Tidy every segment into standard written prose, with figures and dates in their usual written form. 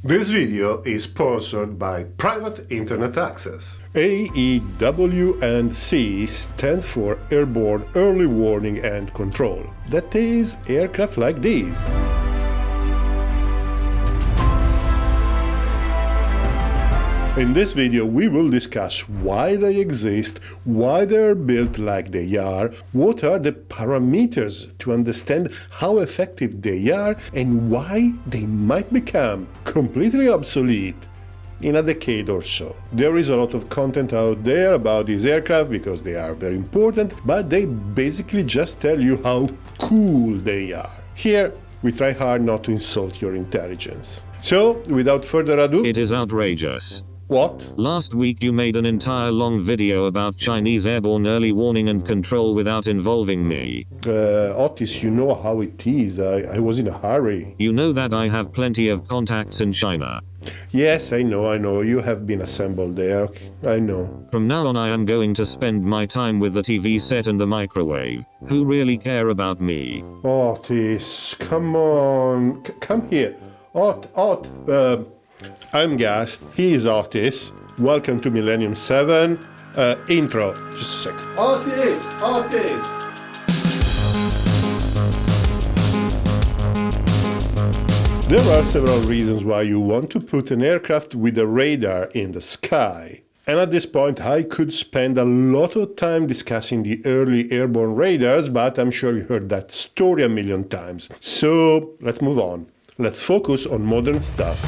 This video is sponsored by Private Internet Access. AEW&C stands for Airborne Early Warning and Control. That is, aircraft like these. In this video we will discuss why they exist, why they are built like they are, what are the parameters to understand how effective they are, and why they might become completely obsolete in a decade or so. There is a lot of content out there about these aircraft because they are very important, but they basically just tell you how cool they are. Here we try hard not to insult your intelligence. So, without further ado... It is outrageous. What? Last week you made an entire long video about Chinese airborne early warning and control without involving me. Otis, you know how it is. I was in a hurry. You know that I have plenty of contacts in China. Yes, I know. You have been assembled there. I know. From now on I am going to spend my time with the TV set and the microwave. Who really care about me? Otis, come on. Come here. I'm Gas, he is Otis. Welcome to Millennium 7. Intro. Just a second. Otis! There are several reasons why you want to put an aircraft with a radar in the sky. And at this point I could spend a lot of time discussing the early airborne radars, but I'm sure you heard that story a million times. So let's move on. Let's focus on modern stuff.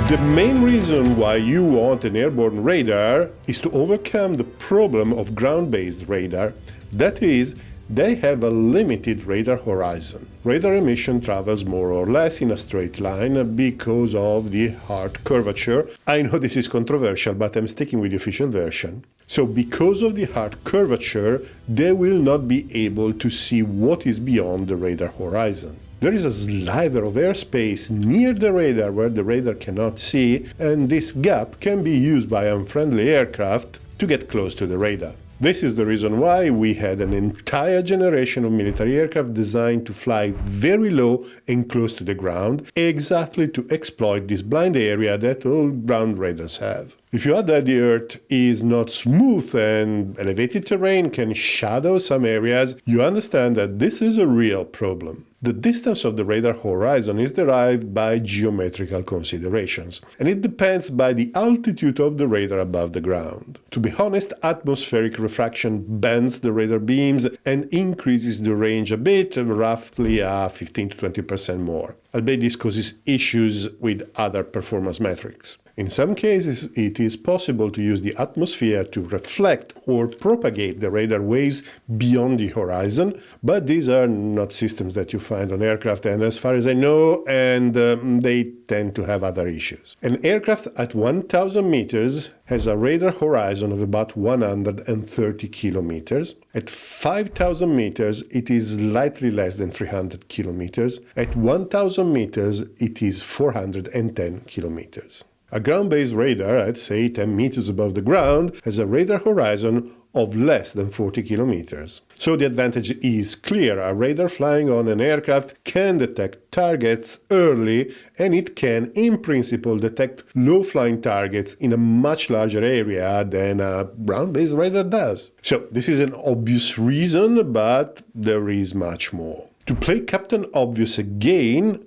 The main reason why you want an airborne radar is to overcome the problem of ground-based radar. That is, they have a limited radar horizon. Radar emission travels more or less in a straight line because of the hard curvature. I know this is controversial, but I'm sticking with the official version. So because of the hard curvature, they will not be able to see what is beyond the radar horizon. There is a sliver of airspace near the radar where the radar cannot see, and this gap can be used by unfriendly aircraft to get close to the radar. This is the reason why we had an entire generation of military aircraft designed to fly very low and close to the ground, exactly to exploit this blind area that all ground radars have. If you add that the Earth is not smooth and elevated terrain can shadow some areas, you understand that this is a real problem. The distance of the radar horizon is derived by geometrical considerations, and it depends by the altitude of the radar above the ground. To be honest, atmospheric refraction bends the radar beams and increases the range a bit, roughly 15 to 20% more. Albeit this causes issues with other performance metrics. In some cases, it is possible to use the atmosphere to reflect or propagate the radar waves beyond the horizon, but these are not systems that you find on aircraft, and as far as I know, they tend to have other issues. An aircraft at 1,000 meters has a radar horizon of about 130 kilometers. At 5,000 meters, it is slightly less than 300 kilometers. At 1,000 meters, it is 410 kilometers. A ground-based radar at, say, 10 meters above the ground has a radar horizon of less than 40 kilometers. So the advantage is clear. A radar flying on an aircraft can detect targets early, and it can, in principle, detect low-flying targets in a much larger area than a ground-based radar does. So this is an obvious reason, but there is much more. To play Captain Obvious again,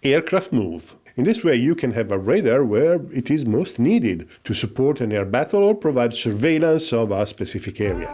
aircraft move. In this way, you can have a radar where it is most needed to support an air battle or provide surveillance of a specific area.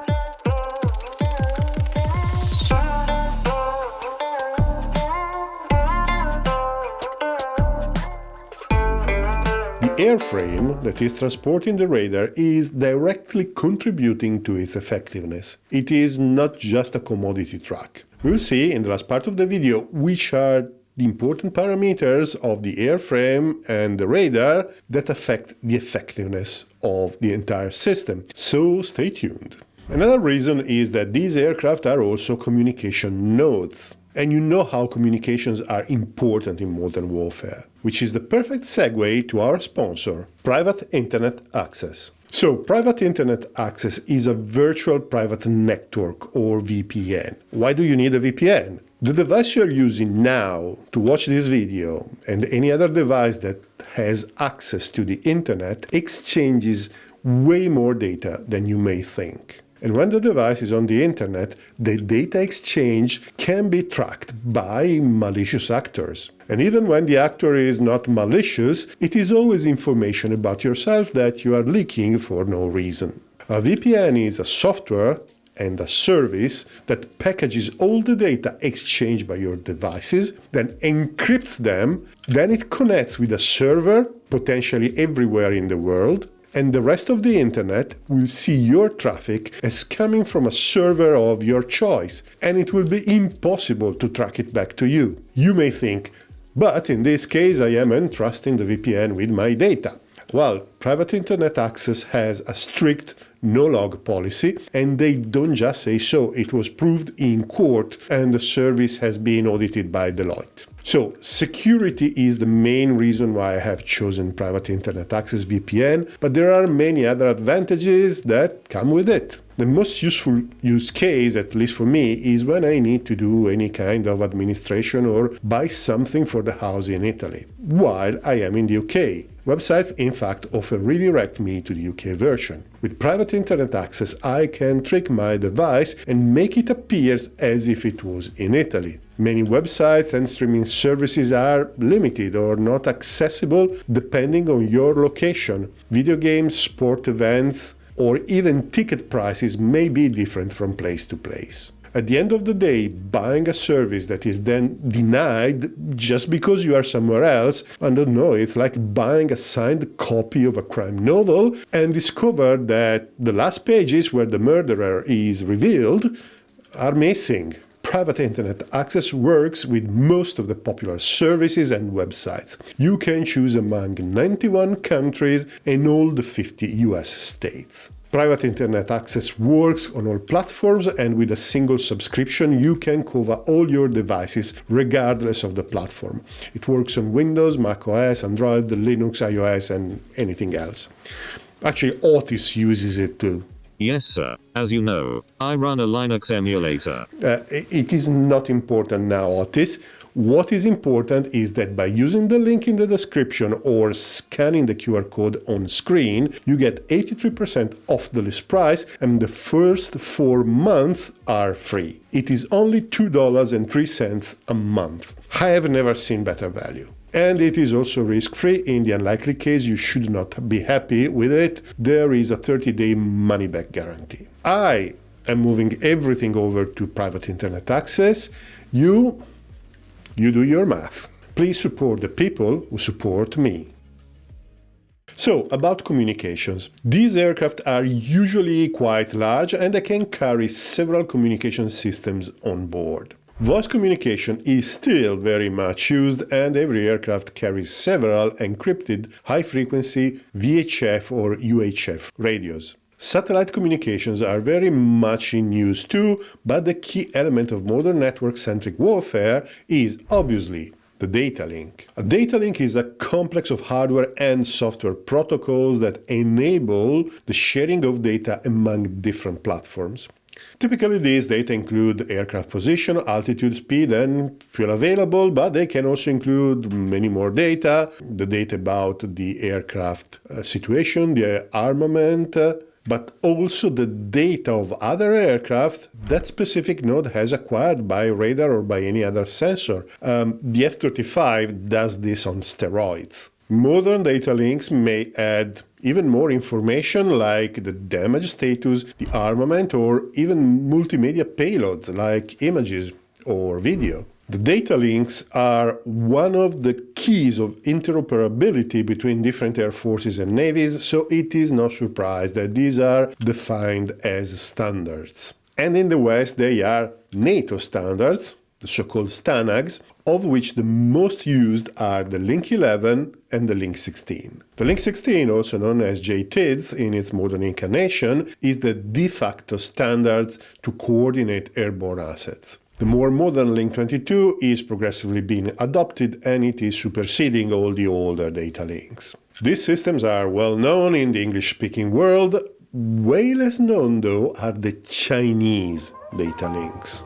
The airframe that is transporting the radar is directly contributing to its effectiveness. It is not just a commodity truck. We will see in the last part of the video which are the important parameters of the airframe and the radar that affect the effectiveness of the entire system. So stay tuned. Another reason is that these aircraft are also communication nodes. And you know how communications are important in modern warfare, which is the perfect segue to our sponsor, Private Internet Access. So, Private Internet Access is a virtual private network, or VPN. Why do you need a VPN? The device you're using now to watch this video and any other device that has access to the internet exchanges way more data than you may think. And when the device is on the internet, the data exchange can be tracked by malicious actors. And even when the actor is not malicious, it is always information about yourself that you are leaking for no reason. A VPN is a software and a service that packages all the data exchanged by your devices, then encrypts them, then it connects with a server, potentially everywhere in the world, and the rest of the internet will see your traffic as coming from a server of your choice, and it will be impossible to track it back to you. You may think, but in this case I am entrusting the VPN with my data. Well, Private Internet Access has a strict no-log policy, and they don't just say so. It was proved in court, and the service has been audited by Deloitte. So, security is the main reason why I have chosen Private Internet Access VPN, but there are many other advantages that come with it. The most useful use case, at least for me, is when I need to do any kind of administration or buy something for the house in Italy, while I am in the UK. Websites, in fact, often redirect me to the UK version. With Private Internet Access, I can trick my device and make it appear as if it was in Italy. Many websites and streaming services are limited or not accessible depending on your location. Video games, sport events, or even ticket prices may be different from place to place. At the end of the day, buying a service that is then denied just because you are somewhere else, I don't know, it's like buying a signed copy of a crime novel and discover that the last pages where the murderer is revealed are missing. Private Internet Access works with most of the popular services and websites. You can choose among 91 countries and all the 50 US states. Private Internet Access works on all platforms, and with a single subscription you can cover all your devices regardless of the platform. It works on Windows, Mac OS, Android, Linux, iOS, and anything else. Actually, Otis uses it too. Yes, sir. As you know, I run a Linux emulator. It is not important now, Otis. What is important is that by using the link in the description or scanning the QR code on screen, you get 83% off the list price, and the first 4 months are free. It is only $2.03 a month. I have never seen better value. And it is also risk-free. In the unlikely case you should not be happy with it, there is a 30-day money-back guarantee. I am moving everything over to Private Internet Access. You do your math. Please support the people who support me. So, about communications. These aircraft are usually quite large and they can carry several communication systems on board. Voice communication is still very much used, and every aircraft carries several encrypted high-frequency VHF or UHF radios. Satellite communications are very much in use too, but the key element of modern network-centric warfare is obviously the data link. A data link is a complex of hardware and software protocols that enable the sharing of data among different platforms. Typically, these data include aircraft position, altitude, speed, and fuel available, but they can also include many more data, the data about the aircraft situation, the armament, but also the data of other aircraft that specific node has acquired by radar or by any other sensor. The F-35 does this on steroids. Modern data links may add even more information like the damage status, the armament, or even multimedia payloads like images or video. The data links are one of the keys of interoperability between different air forces and navies, so it is no surprise that these are defined as standards. And in the West they are NATO standards, the so-called STANAGs, of which the most used are the Link 11 and the Link 16. The Link 16, also known as JTIDS in its modern incarnation, is the de facto standards to coordinate airborne assets. The more modern Link 22 is progressively being adopted and it is superseding all the older data links. These systems are well known in the English-speaking world. Way less known, though, are the Chinese data links.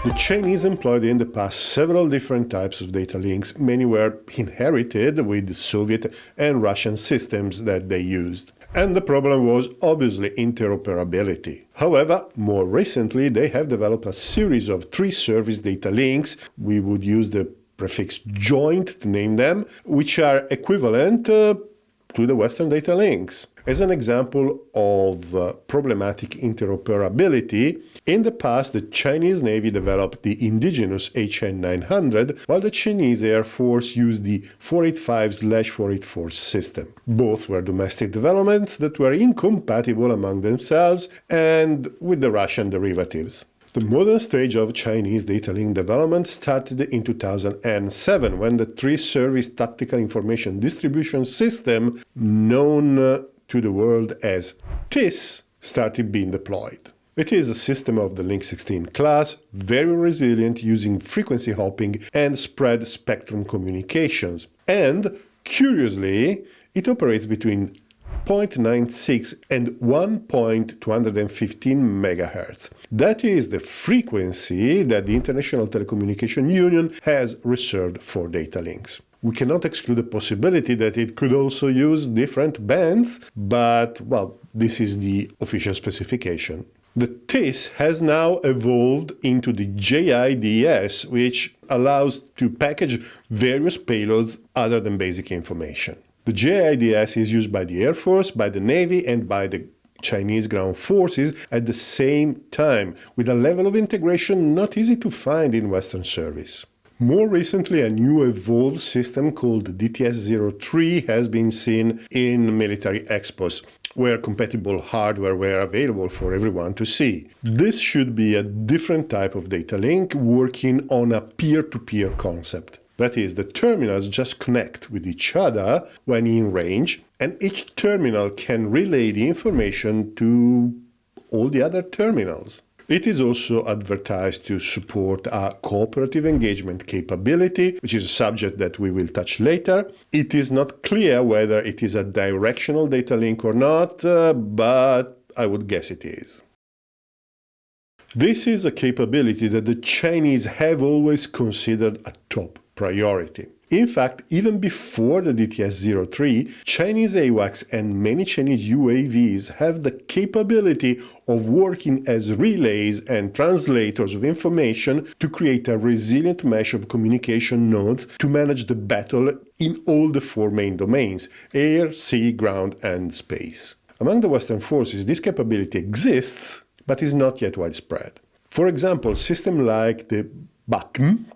The Chinese employed in the past several different types of data links. Many were inherited with the Soviet and Russian systems that they used. And the problem was obviously interoperability. However, more recently, they have developed a series of 3-service data links. We would use the prefix joint to name them, which are equivalent to the Western data links. As an example of problematic interoperability, in the past the Chinese Navy developed the indigenous HN900, while the Chinese Air Force used the 485/484 system. Both were domestic developments that were incompatible among themselves and with the Russian derivatives. The modern stage of Chinese data link development started in 2007, when the 3-service tactical information distribution system, known to the world as TIS, started being deployed. It is a system of the Link 16 class, very resilient, using frequency hopping and spread spectrum communications. And, curiously, it operates between 0.96 and 1.215 MHz. That is the frequency that the International Telecommunication Union has reserved for data links. We cannot exclude the possibility that it could also use different bands, but, well, this is the official specification. The TIS has now evolved into the JIDS, which allows to package various payloads other than basic information. The JIDS is used by the Air Force, by the Navy, and by the Chinese ground forces at the same time, with a level of integration not easy to find in Western service. More recently, a new evolved system called DTS-03 has been seen in military expos, where compatible hardware were available for everyone to see. This should be a different type of data link working on a peer-to-peer concept. That is, the terminals just connect with each other when in range, and each terminal can relay the information to all the other terminals. It is also advertised to support a cooperative engagement capability, which is a subject that we will touch later. It is not clear whether it is a directional data link or not, but I would guess it is. This is a capability that the Chinese have always considered a top priority. In fact, even before the DTS-03, Chinese AWACS and many Chinese UAVs have the capability of working as relays and translators of information to create a resilient mesh of communication nodes to manage the battle in all the 4 main domains: air, sea, ground, and space. Among the Western forces, this capability exists, but is not yet widespread. For example, systems like the BACN,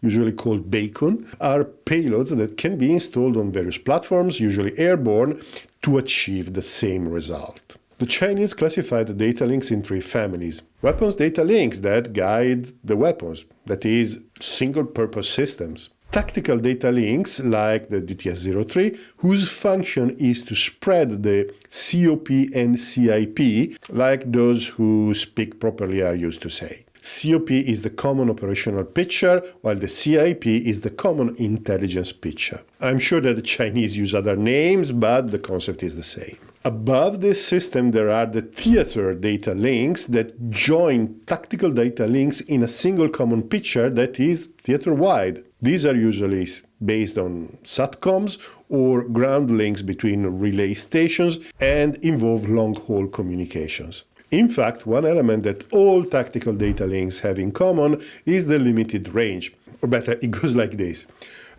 usually called Bacon, are payloads that can be installed on various platforms, usually airborne, to achieve the same result. The Chinese classify the data links in 3 families. Weapons data links that guide the weapons, that is, single-purpose systems. Tactical data links like the DTS-03, whose function is to spread the COP and CIP, like those who speak properly are used to say. COP is the common operational picture, while the CIP is the common intelligence picture. I'm sure that the Chinese use other names, but the concept is the same. Above this system, there are the theater data links that join tactical data links in a single common picture that is theater-wide. These are usually based on SATCOMs or ground links between relay stations and involve long-haul communications. In fact, one element that all tactical data links have in common is the limited range. Or better, it goes like this.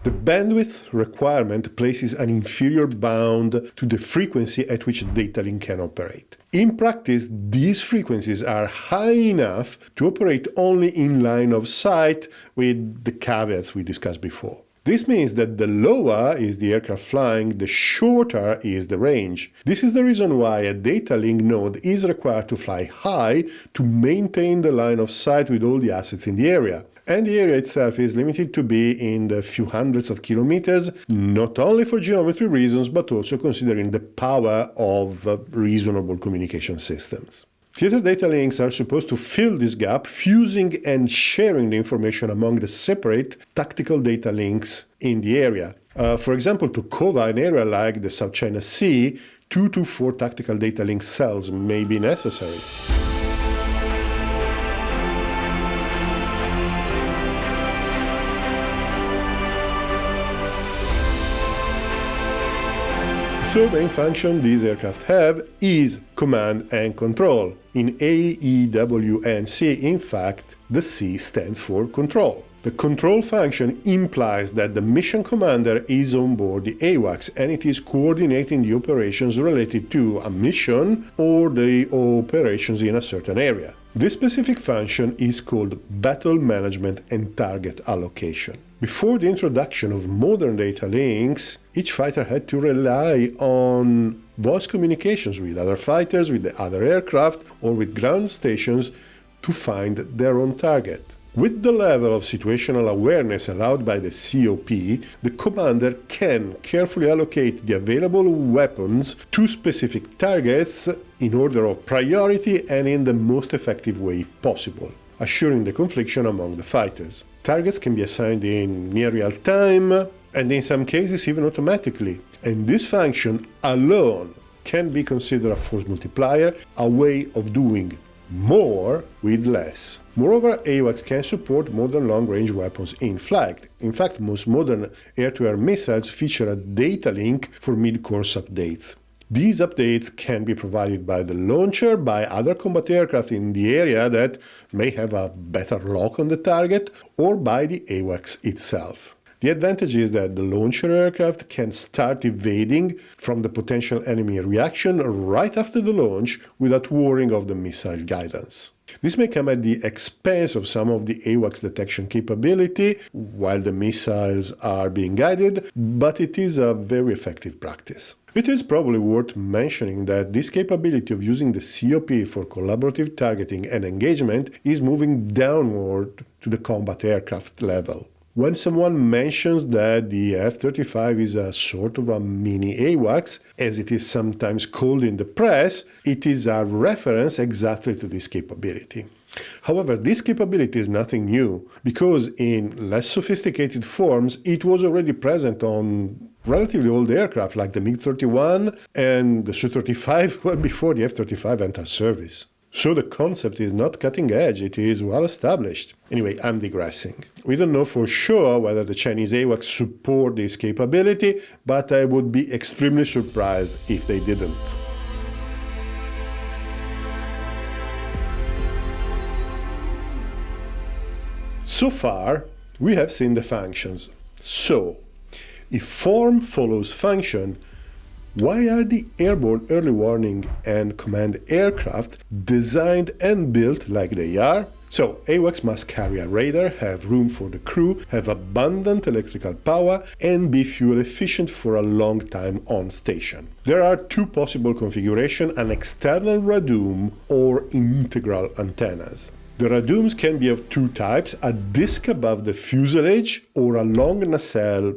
The bandwidth requirement places an inferior bound to the frequency at which a data link can operate. In practice, these frequencies are high enough to operate only in line of sight, with the caveats we discussed before. This means that the lower is the aircraft flying, the shorter is the range. This is the reason why a data link node is required to fly high to maintain the line of sight with all the assets in the area. And the area itself is limited to be in the few hundreds of kilometers, not only for geometry reasons, but also considering the power of reasonable communication systems. Theater data links are supposed to fill this gap, fusing and sharing the information among the separate tactical data links in the area. For example, to cover an area like the South China Sea, 2 to 4 tactical data link cells may be necessary. The third main function these aircraft have is command and control. In AEWNC, in fact, the C stands for control. The control function implies that the mission commander is on board the AWACS and it is coordinating the operations related to a mission or the operations in a certain area. This specific function is called battle management and target allocation. Before the introduction of modern data links, each fighter had to rely on voice communications with other fighters, with the other aircraft, or with ground stations to find their own target. With the level of situational awareness allowed by the COP, the commander can carefully allocate the available weapons to specific targets in order of priority and in the most effective way possible, assuring the confliction among the fighters. Targets can be assigned in near real time, and in some cases even automatically. And this function alone can be considered a force multiplier, a way of doing more with less. Moreover, AWACS can support modern long-range weapons in flight. In fact, most modern air-to-air missiles feature a data link for mid-course updates. These updates can be provided by the launcher, by other combat aircraft in the area that may have a better lock on the target, or by the AWACS itself. The advantage is that the launcher aircraft can start evading from the potential enemy reaction right after the launch without worrying of the missile guidance. This may come at the expense of some of the AWACS detection capability while the missiles are being guided, but it is a very effective practice. It is probably worth mentioning that this capability of using the COP for collaborative targeting and engagement is moving downward to the combat aircraft level. When someone mentions that the F-35 is a sort of a mini AWACS, as it is sometimes called in the press, it is a reference exactly to this capability. However, this capability is nothing new, because in less sophisticated forms, it was already present on relatively old aircraft like the MiG-31 and the Su-35 well before the F-35 entered service. So the concept is not cutting edge, it is well established. Anyway, I'm digressing. We don't know for sure whether the Chinese AWACS support this capability, but I would be extremely surprised if they didn't. So far, we have seen the functions. So, if form follows function, why are the airborne early warning and command aircraft designed and built like they are? So, AWACS must carry a radar, have room for the crew, have abundant electrical power, and be fuel efficient for a long time on station. There are two possible configurations, an external radome or integral antennas. The radomes can be of two types, a disc above the fuselage or a long nacelle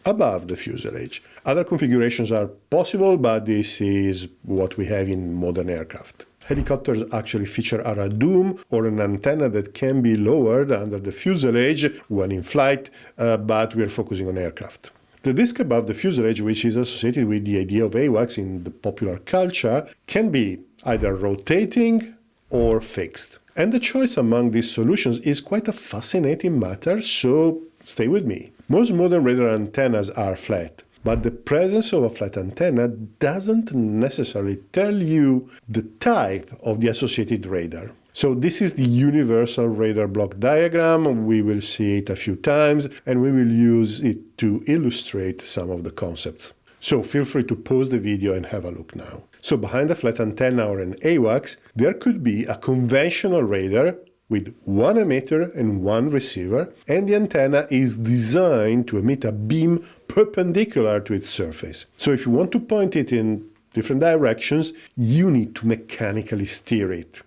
above the fuselage. Other configurations are possible, but this is what we have in modern aircraft. Helicopters actually feature a radome or an antenna that can be lowered under the fuselage when in flight, but we're focusing on aircraft. The disc above the fuselage, which is associated with the idea of AWACS in the popular culture, can be either rotating or fixed. And the choice among these solutions is quite a fascinating matter, so stay with me. Most modern radar antennas are flat, but the presence of a flat antenna doesn't necessarily tell you the type of the associated radar. So this is the universal radar block diagram. We will see it a few times, and we will use it to illustrate some of the concepts. So feel free to pause the video and have a look now. So behind a flat antenna or an AWACS, there could be a conventional radar with one emitter and one receiver, and the antenna is designed to emit a beam perpendicular to its surface. So if you want to point it in different directions, you need to mechanically steer it.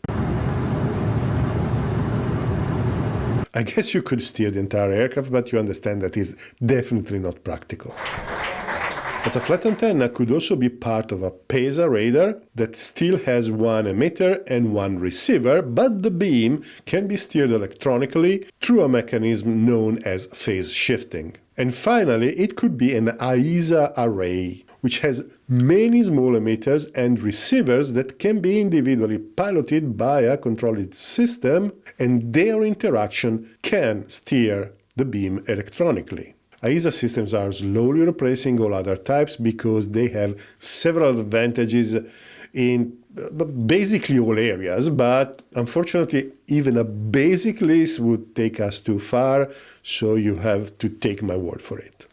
I guess you could steer the entire aircraft, but you understand that is definitely not practical. But a flat antenna could also be part of a PESA radar that still has one emitter and one receiver, but the beam can be steered electronically through a mechanism known as phase shifting. And finally, it could be an AESA array, which has many small emitters and receivers that can be individually piloted by a controlled system, and their interaction can steer the beam electronically. AESA systems are slowly replacing all other types because they have several advantages in basically all areas, but unfortunately even a basic list would take us too far, so you have to take my word for it.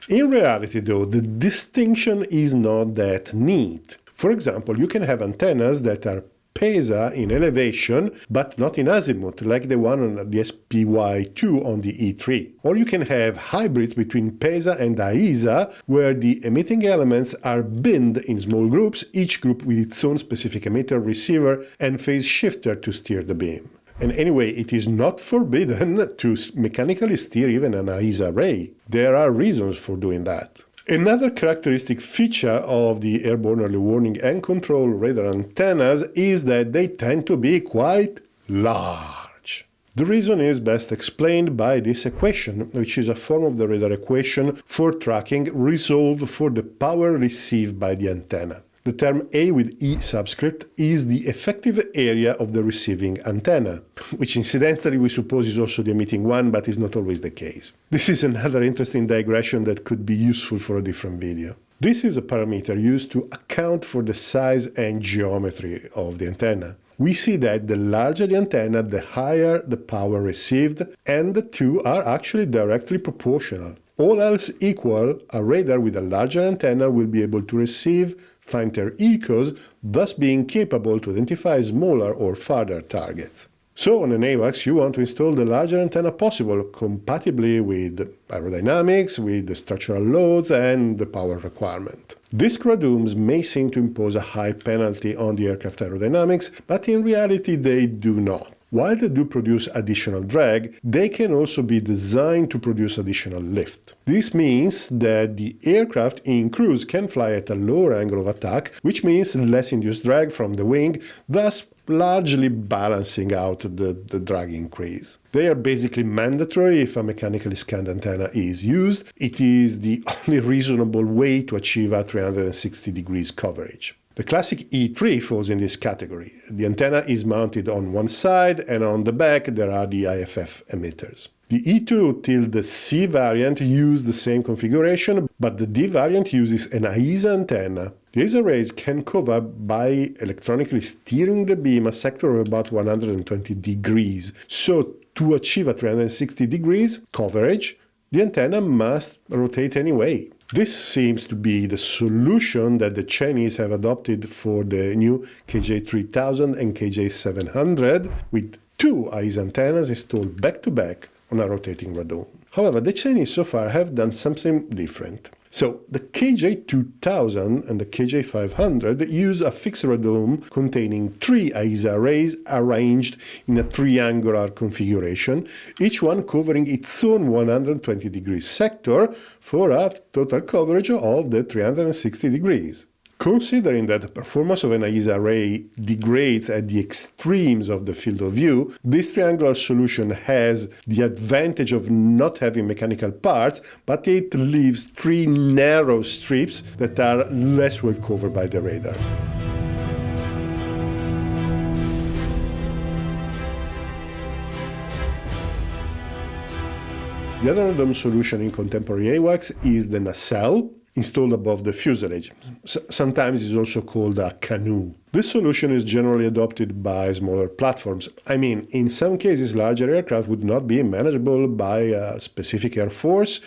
In reality though, the distinction is not that neat. For example, you can have antennas that are PESA in elevation, but not in azimuth, like the one on the SPY2 on the E3. Or you can have hybrids between PESA and AESA, where the emitting elements are binned in small groups, each group with its own specific emitter, receiver, and phase shifter to steer the beam. And anyway, it is not forbidden to mechanically steer even an AESA array. There are reasons for doing that. Another characteristic feature of the airborne early warning and control radar antennas is that they tend to be quite large. The reason is best explained by this equation, which is a form of the radar equation for tracking resolved for the power received by the antenna. The term A with E subscript is the effective area of the receiving antenna, which incidentally we suppose is also the emitting one, but is not always the case. This is another interesting digression that could be useful for a different video. This is a parameter used to account for the size and geometry of the antenna. We see that the larger the antenna, the higher the power received, and the two are actually directly proportional. All else equal, a radar with a larger antenna will be able to receive fainter echoes, thus being capable to identify smaller or farther targets. So on an AWACS you want to install the larger antenna possible, compatibly with aerodynamics, with the structural loads and the power requirement. These gradums may seem to impose a high penalty on the aircraft aerodynamics, but in reality they do not. While they do produce additional drag, they can also be designed to produce additional lift. This means that the aircraft in cruise can fly at a lower angle of attack, which means less induced drag from the wing, thus largely balancing out the drag increase. They are basically mandatory if a mechanically scanned antenna is used. It is the only reasonable way to achieve a 360 degrees coverage. The classic E3 falls in this category. The antenna is mounted on one side, and on the back there are the IFF emitters. The E2 till the C variant use the same configuration, but the D variant uses an AESA antenna. These arrays can cover, by electronically steering the beam, a sector of about 120 degrees. So to achieve a 360 degrees coverage, the antenna must rotate anyway. This seems to be the solution that the Chinese have adopted for the new KJ3000 and KJ700, with two AESA antennas installed back-to-back on a rotating radome. However, the Chinese so far have done something different. So the KJ2000 and the KJ500 use a fixed radome containing three AESA arrays arranged in a triangular configuration, each one covering its own 120 degrees sector for a total coverage of the 360 degrees. Considering that the performance of an AESA array degrades at the extremes of the field of view, this triangular solution has the advantage of not having mechanical parts, but it leaves three narrow strips that are less well covered by the radar. The other radome solution in contemporary AWACS is the Nassel, installed above the fuselage. Sometimes it's also called a canoe. This solution is generally adopted by smaller platforms. I mean, in some cases, larger aircraft would not be manageable by a specific air force.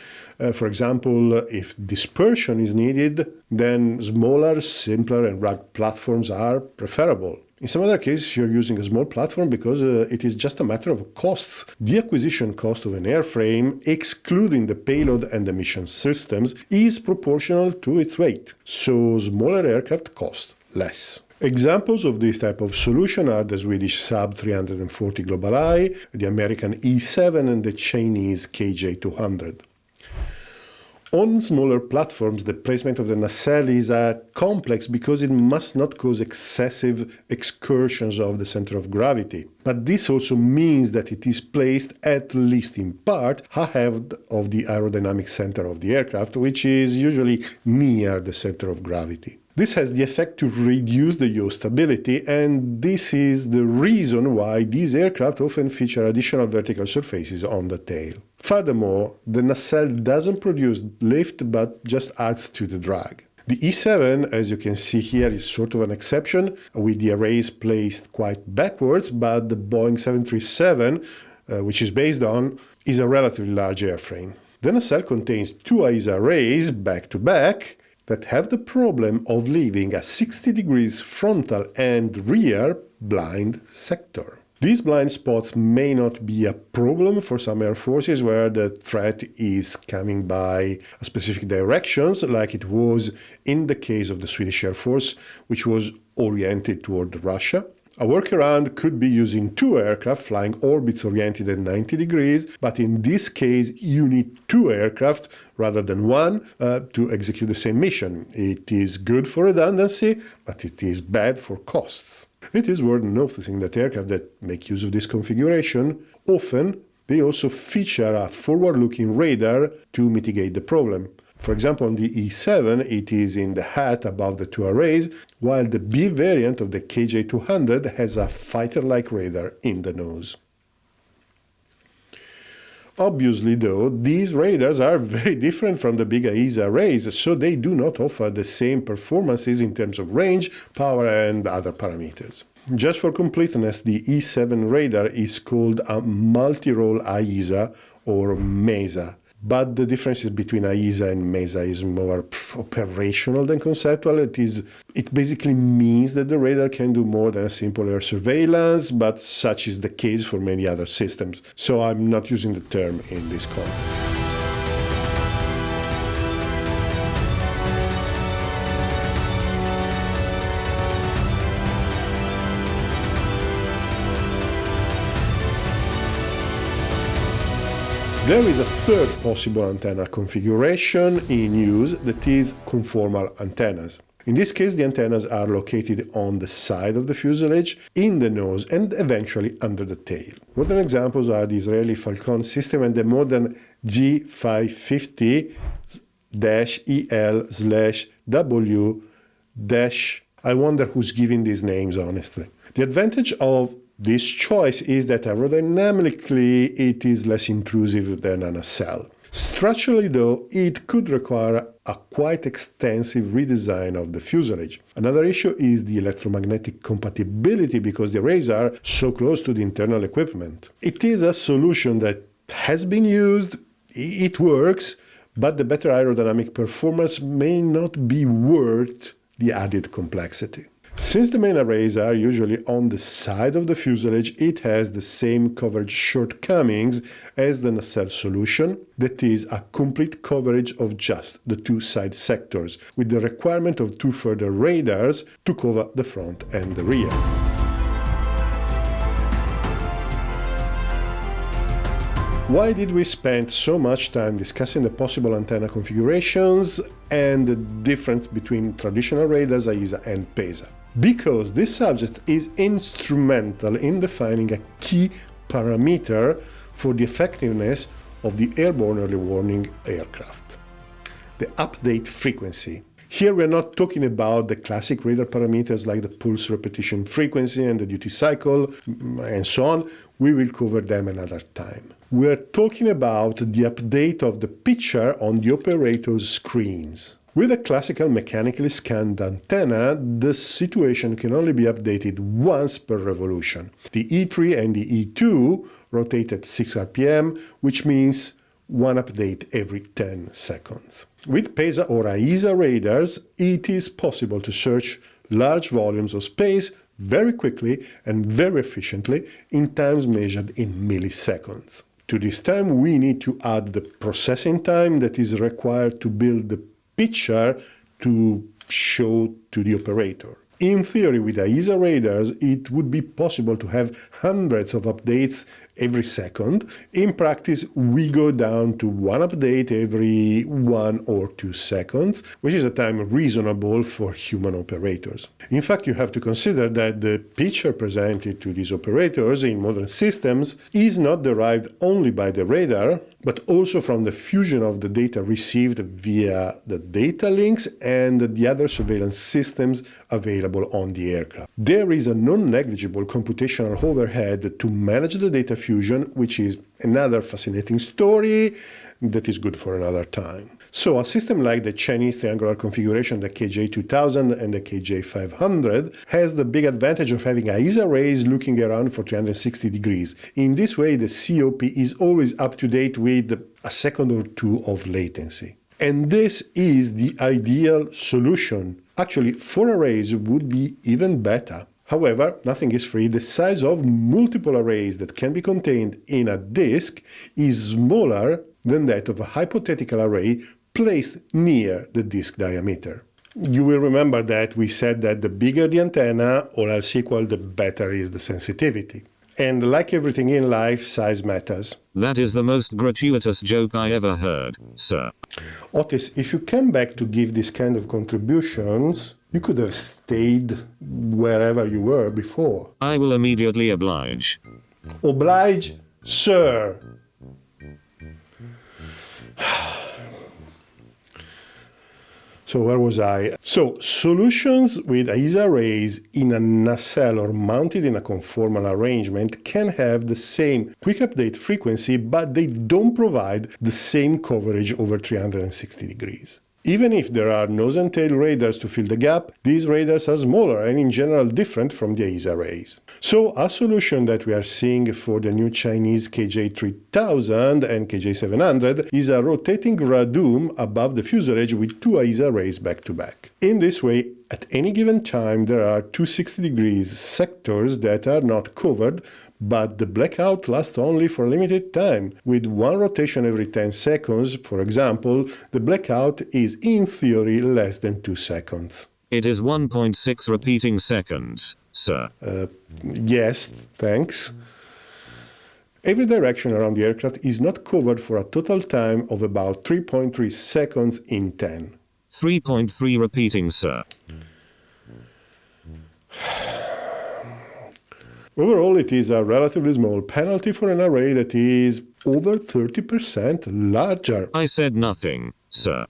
For example, if dispersion is needed, then smaller, simpler, and rugged platforms are preferable. In some other cases, you're using a small platform because it is just a matter of costs. The acquisition cost of an airframe, excluding the payload and the mission systems, is proportional to its weight. So smaller aircraft cost less. Examples of this type of solution are the Swedish Sub 340 Global Eye, the American E7 and the Chinese KJ200. On smaller platforms, the placement of the nacelle is complex because it must not cause excessive excursions of the center of gravity. But this also means that it is placed, at least in part, ahead of the aerodynamic center of the aircraft, which is usually near the center of gravity. This has the effect to reduce the yaw stability, and this is the reason why these aircraft often feature additional vertical surfaces on the tail. Furthermore, the nacelle doesn't produce lift but just adds to the drag. The E7, as you can see here, is sort of an exception, with the arrays placed quite backwards, but the Boeing 737, which is based on, is a relatively large airframe. The nacelle contains two AESA arrays back-to-back, that have the problem of leaving a 60 degrees frontal and rear blind sector. These blind spots may not be a problem for some air forces where the threat is coming by specific directions, like it was in the case of the Swedish Air Force, which was oriented toward Russia. A workaround could be using two aircraft flying orbits oriented at 90 degrees, but in this case you need two aircraft rather than one to execute the same mission. It is good for redundancy, but it is bad for costs. It is worth noticing that aircraft that make use of this configuration often they also feature a forward-looking radar to mitigate the problem. For example, on the E7, it is in the hat above the two arrays, while the B variant of the KJ200 has a fighter-like radar in the nose. Obviously, though, these radars are very different from the big AESA arrays, so they do not offer the same performances in terms of range, power, and other parameters. Just for completeness, the E7 radar is called a multi-role AESA or MESA. But the differences between AESA and MESA is more operational than conceptual. It basically means that the radar can do more than simple air surveillance, but such is the case for many other systems. So I'm not using the term in this context. There is a third possible antenna configuration in use, that is conformal antennas. In this case, the antennas are located on the side of the fuselage, in the nose, and eventually under the tail. Modern examples are the Israeli Falcon system and the modern G550-EL/W-. I wonder who's giving these names, honestly. The advantage of this choice is that aerodynamically it is less intrusive than a nacelle. Structurally, though, it could require a quite extensive redesign of the fuselage. Another issue is the electromagnetic compatibility because the arrays are so close to the internal equipment. It is a solution that has been used, it works, but the better aerodynamic performance may not be worth the added complexity. Since the main arrays are usually on the side of the fuselage, it has the same coverage shortcomings as the nacelle solution, that is, a complete coverage of just the two side sectors, with the requirement of two further radars to cover the front and the rear. Why did we spend so much time discussing the possible antenna configurations and the difference between traditional radars, AESA and PESA? Because this subject is instrumental in defining a key parameter for the effectiveness of the airborne early warning aircraft: the update frequency. Here we are not talking about the classic radar parameters like the pulse repetition frequency and the duty cycle and so on. We will cover them another time. We are talking about the update of the picture on the operator's screens. With a classical mechanically scanned antenna, the situation can only be updated once per revolution. The E3 and the E2 rotate at 6 RPM, which means one update every 10 seconds. With PESA or AESA radars, it is possible to search large volumes of space very quickly and very efficiently in times measured in milliseconds. To this time, we need to add the processing time that is required to build the picture to show to the operator. In theory, with AESA radars, it would be possible to have hundreds of updates every second. In practice, we go down to one update every 1 or 2 seconds, which is a time reasonable for human operators. In fact, you have to consider that the picture presented to these operators in modern systems is not derived only by the radar, but also from the fusion of the data received via the Datalinks and the other surveillance systems available on the aircraft. There is a non-negligible computational overhead to manage the data fusion, which is another fascinating story that is good for another time. So a system like the Chinese triangular configuration, the KJ2000 and the KJ500, has the big advantage of having AESA arrays looking around for 360 degrees. In this way, the COP is always up to date with a second or two of latency. And this is the ideal solution. Actually, 4 arrays would be even better. However, nothing is free. The size of multiple arrays that can be contained in a disk is smaller than that of a hypothetical array placed near the disk diameter. You will remember that we said that the bigger the antenna, all else equal, the better is the sensitivity. And like everything in life, size matters. That is the most gratuitous joke I ever heard, sir. Otis, if you came back to give this kind of contributions, you could have stayed wherever you were before. I will immediately oblige. Oblige, sir. So where was I? So solutions with AESA arrays in a nacelle or mounted in a conformal arrangement can have the same quick update frequency, but they don't provide the same coverage over 360 degrees. Even if there are nose and tail radars to fill the gap, these radars are smaller and in general different from the AESA arrays. So a solution that we are seeing for the new Chinese KJ3000 and KJ700 is a rotating radome above the fuselage with 2 AESA arrays back to back. In this way, at any given time, there are 260 degrees sectors that are not covered, but the blackout lasts only for a limited time. With one rotation every 10 seconds, for example, the blackout is in theory less than 2 seconds. It is 1.6 repeating seconds, sir. Yes, thanks. Every direction around the aircraft is not covered for a total time of about 3.3 seconds in 10. 3.3 repeating, sir. Overall, it is a relatively small penalty for an array that is over 30% larger. I said nothing, sir.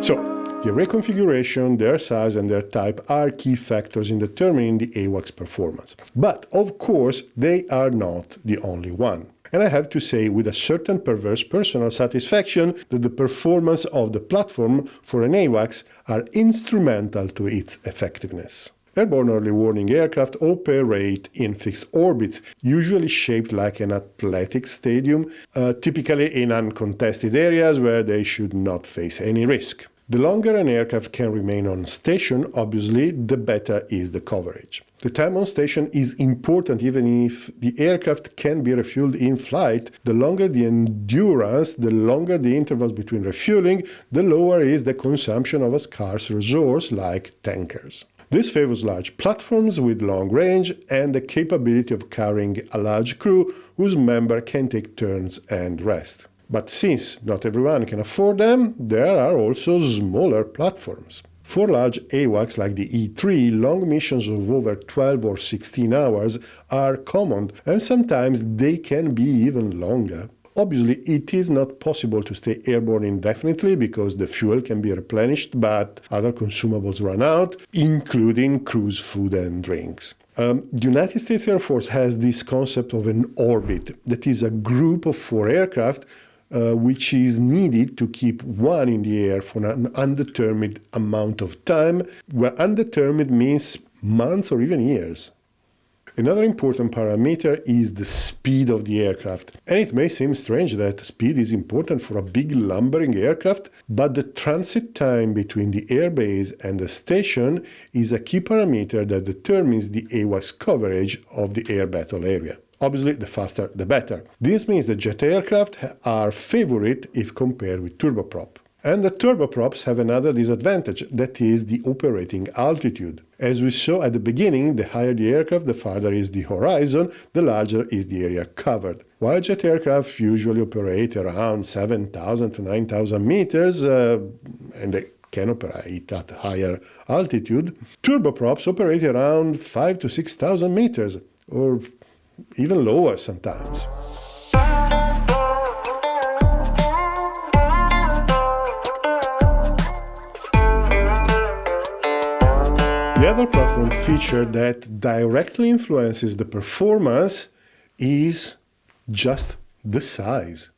So, the array configuration, their size, and their type are key factors in determining the AWACS performance. But, of course, they are not the only one. And I have to say with a certain perverse personal satisfaction that the performance of the platform for an AWACS are instrumental to its effectiveness. Airborne early warning aircraft operate in fixed orbits, usually shaped like an athletic stadium, typically in uncontested areas where they should not face any risk. The longer an aircraft can remain on station, obviously, the better is the coverage. The time on station is important even if the aircraft can be refueled in flight. The longer the endurance, the longer the intervals between refueling, the lower is the consumption of a scarce resource like tankers. This favors large platforms with long range and the capability of carrying a large crew whose member can take turns and rest. But since not everyone can afford them, there are also smaller platforms. For large AWACS like the E3, long missions of over 12 or 16 hours are common, and sometimes they can be even longer. Obviously, it is not possible to stay airborne indefinitely because the fuel can be replenished, but other consumables run out, including cruise food and drinks. The United States Air Force has this concept of an orbit, that is a group of 4 aircraft which is needed to keep one in the air for an undetermined amount of time, where undetermined means months or even years. Another important parameter is the speed of the aircraft. And it may seem strange that speed is important for a big lumbering aircraft, but the transit time between the airbase and the station is a key parameter that determines the AWACS coverage of the air battle area. Obviously, the faster the better. This means that jet aircraft are favorite if compared with turboprop. And the turboprops have another disadvantage, that is the operating altitude. As we saw at the beginning, the higher the aircraft, the farther is the horizon, the larger is the area covered. While jet aircraft usually operate around 7,000 to 9,000 meters, and they can operate at higher altitude, turboprops operate around 5,000 to 6,000 meters, or even lower sometimes. The other platform feature that directly influences the performance is just the size.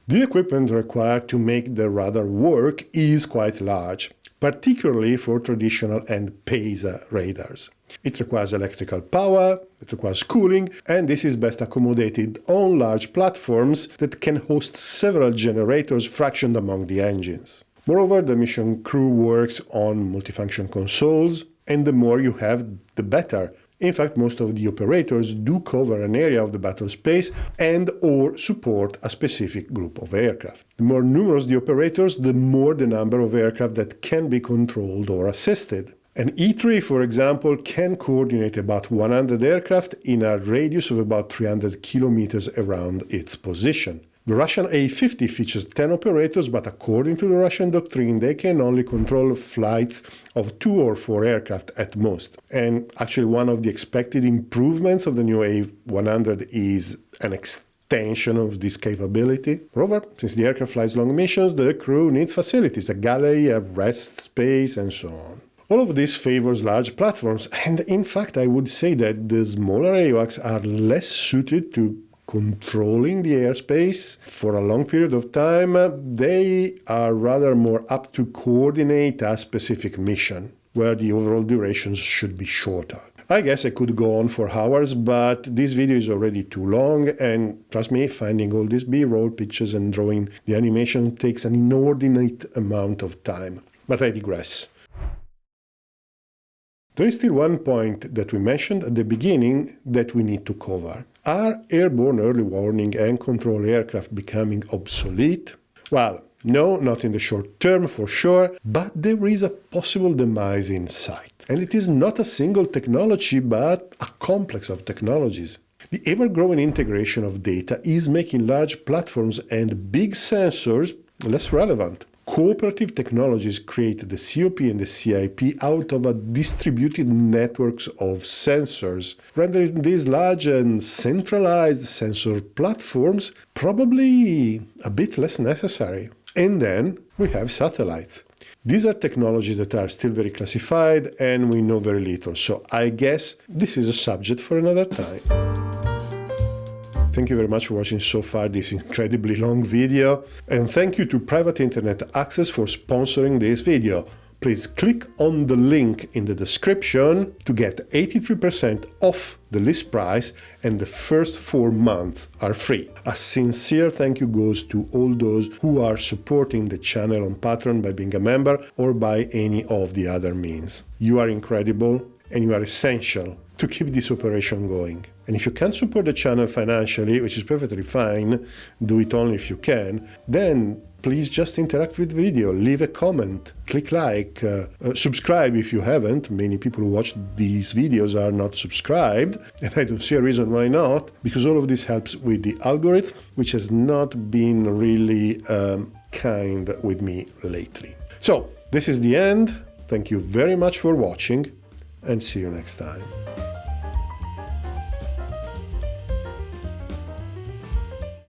The equipment required to make the radar work is quite large, particularly for traditional and PESA radars. It requires electrical power, it requires cooling, and this is best accommodated on large platforms that can host several generators fractioned among the engines. Moreover, the mission crew works on multifunction consoles, and the more you have, the better. In fact, most of the operators do cover an area of the battle space and/or support a specific group of aircraft. The more numerous the operators, the more the number of aircraft that can be controlled or assisted. An E3, for example, can coordinate about 100 aircraft in a radius of about 300 kilometers around its position. The Russian A-50 features 10 operators, but according to the Russian doctrine, they can only control flights of 2 or 4 aircraft at most. And actually, one of the expected improvements of the new A-100 is an extension of this capability. Moreover, since the aircraft flies long missions, the crew needs facilities, a galley, a rest space, and so on. All of this favors large platforms, and in fact, I would say that the smaller AWACS are less suited to controlling the airspace for a long period of time. They are rather more apt to coordinate a specific mission, where the overall durations should be shorter. I guess I could go on for hours, but this video is already too long, and trust me, finding all these B-roll pictures and drawing the animation takes an inordinate amount of time. But I digress. There is still one point that we mentioned at the beginning that we need to cover. Are airborne early warning and control aircraft becoming obsolete? Well, no, not in the short term for sure, but there is a possible demise in sight. And it is not a single technology, but a complex of technologies. The ever-growing integration of data is making large platforms and big sensors less relevant. Cooperative technologies create the COP and the CIP out of a distributed networks of sensors, rendering these large and centralized sensor platforms probably a bit less necessary. And then we have satellites. These are technologies that are still very classified and we know very little, so I guess this is a subject for another time. Thank you very much for watching so far this incredibly long video, and thank you to Private Internet Access for sponsoring this video. Please click on the link in the description to get 83% off the list price, and the first 4 months are free. A sincere thank you goes to all those who are supporting the channel on Patreon by being a member or by any of the other means. You are incredible and you are essential to keep this operation going. And if you can't support the channel financially, which is perfectly fine, do it only if you can, then please just interact with the video, leave a comment, click like, subscribe if you haven't. Many people who watch these videos are not subscribed, and I don't see a reason why not, because all of this helps with the algorithm, which has not been really kind with me lately. So, this is the end. Thank you very much for watching, and see you next time.